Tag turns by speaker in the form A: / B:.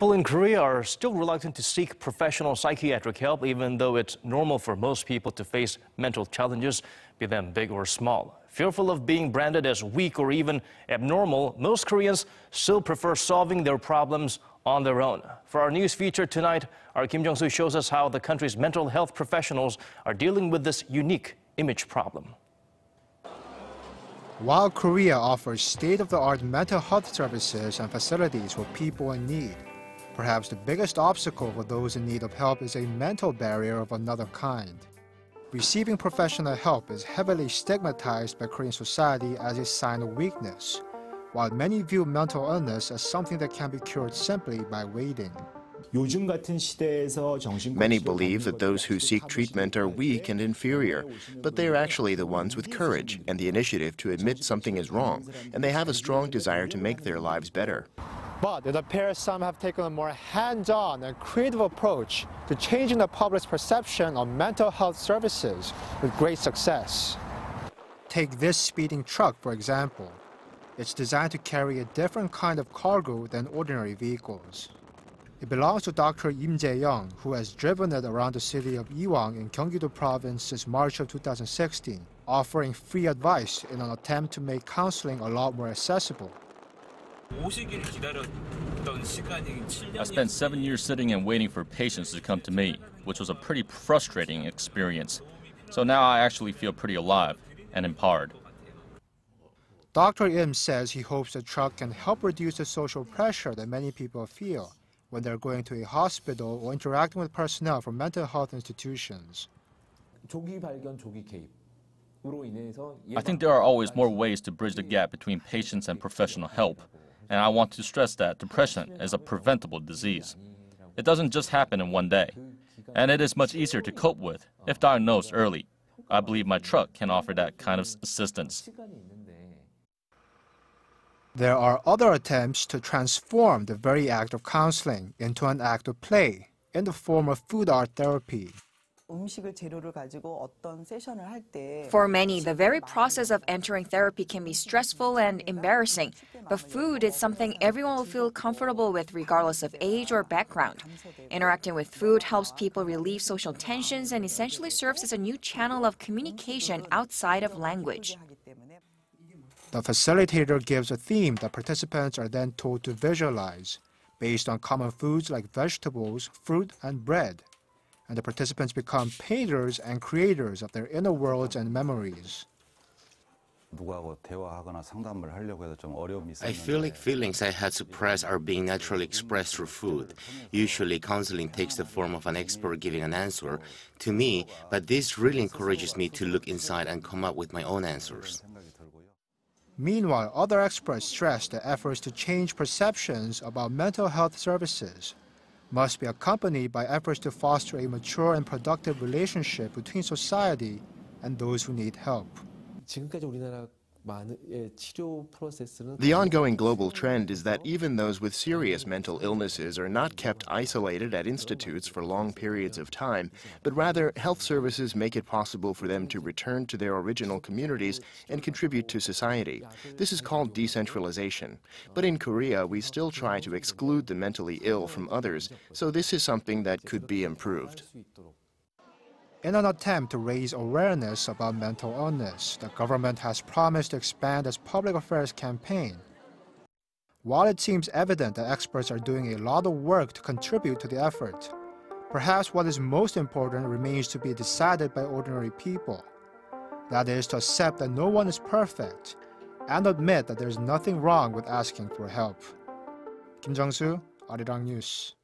A: People in Korea are still reluctant to seek professional psychiatric help, even though it's normal for most people to face mental challenges, be them big or small. Fearful of being branded as weak or even abnormal, most Koreans still prefer solving their problems on their own. For our news feature tonight, our Kim Jung-soo shows us how the country's mental health professionals are dealing with this unique image problem.
B: While Korea offers state-of-the-art mental health services and facilities for people in need, perhaps the biggest obstacle for those in need of help is a mental barrier of another kind. Receiving professional help is heavily stigmatized by Korean society as a sign of weakness, while many view mental illness as something that can be cured simply by waiting.
C: Many believe that those who seek treatment are weak and inferior, but they are actually the ones with courage and the initiative to admit something is wrong, and they have a strong desire to make their lives better.
B: But it appears some have taken a more hands-on and creative approach to changing the public's perception of mental health services with great success. Take this speeding truck, for example. It's designed to carry a different kind of cargo than ordinary vehicles. It belongs to Dr. Im Jae-young, who has driven it around the city of Iwang in Gyeonggi-do Province since March of 2016, offering free advice in an attempt to make counseling a lot more accessible.
D: I spent 7 years sitting and waiting for patients to come to me, which was a pretty frustrating experience. So now I actually feel pretty alive and empowered.
B: Dr. Im says he hopes the truck can help reduce the social pressure that many people feel when they're going to a hospital or interacting with personnel from mental health institutions.
D: I think there are always more ways to bridge the gap between patients and professional help. And I want to stress that depression is a preventable disease. It doesn't just happen in one day. And it is much easier to cope with if diagnosed early. I believe my truck can offer that kind of assistance.
B: There are other attempts to transform the very act of counseling into an act of play in the form of food art therapy.
E: For many, the very process of entering therapy can be stressful and embarrassing, but food is something everyone will feel comfortable with regardless of age or background. Interacting with food helps people relieve social tensions and essentially serves as a new channel of communication outside of language.
B: The facilitator gives a theme that participants are then told to visualize, based on common foods like vegetables, fruit, and bread. And the participants become painters and creators of their inner worlds and memories.
F: I feel like feelings I had suppressed are being naturally expressed through food. Usually, counseling takes the form of an expert giving an answer to me, but this really encourages me to look inside and come up with my own answers.
B: Meanwhile, other experts stress that efforts to change perceptions about mental health services must be accompanied by efforts to foster a mature and productive relationship between society and those who need help.
C: The ongoing global trend is that even those with serious mental illnesses are not kept isolated at institutes for long periods of time, but rather health services make it possible for them to return to their original communities and contribute to society. This is called decentralization. But in Korea, we still try to exclude the mentally ill from others, so this is something that could be improved.
B: In an attempt to raise awareness about mental illness, the government has promised to expand its public affairs campaign. While it seems evident that experts are doing a lot of work to contribute to the effort, perhaps what is most important remains to be decided by ordinary people. That is, to accept that no one is perfect and admit that there is nothing wrong with asking for help. Kim Jung-soo, Arirang News.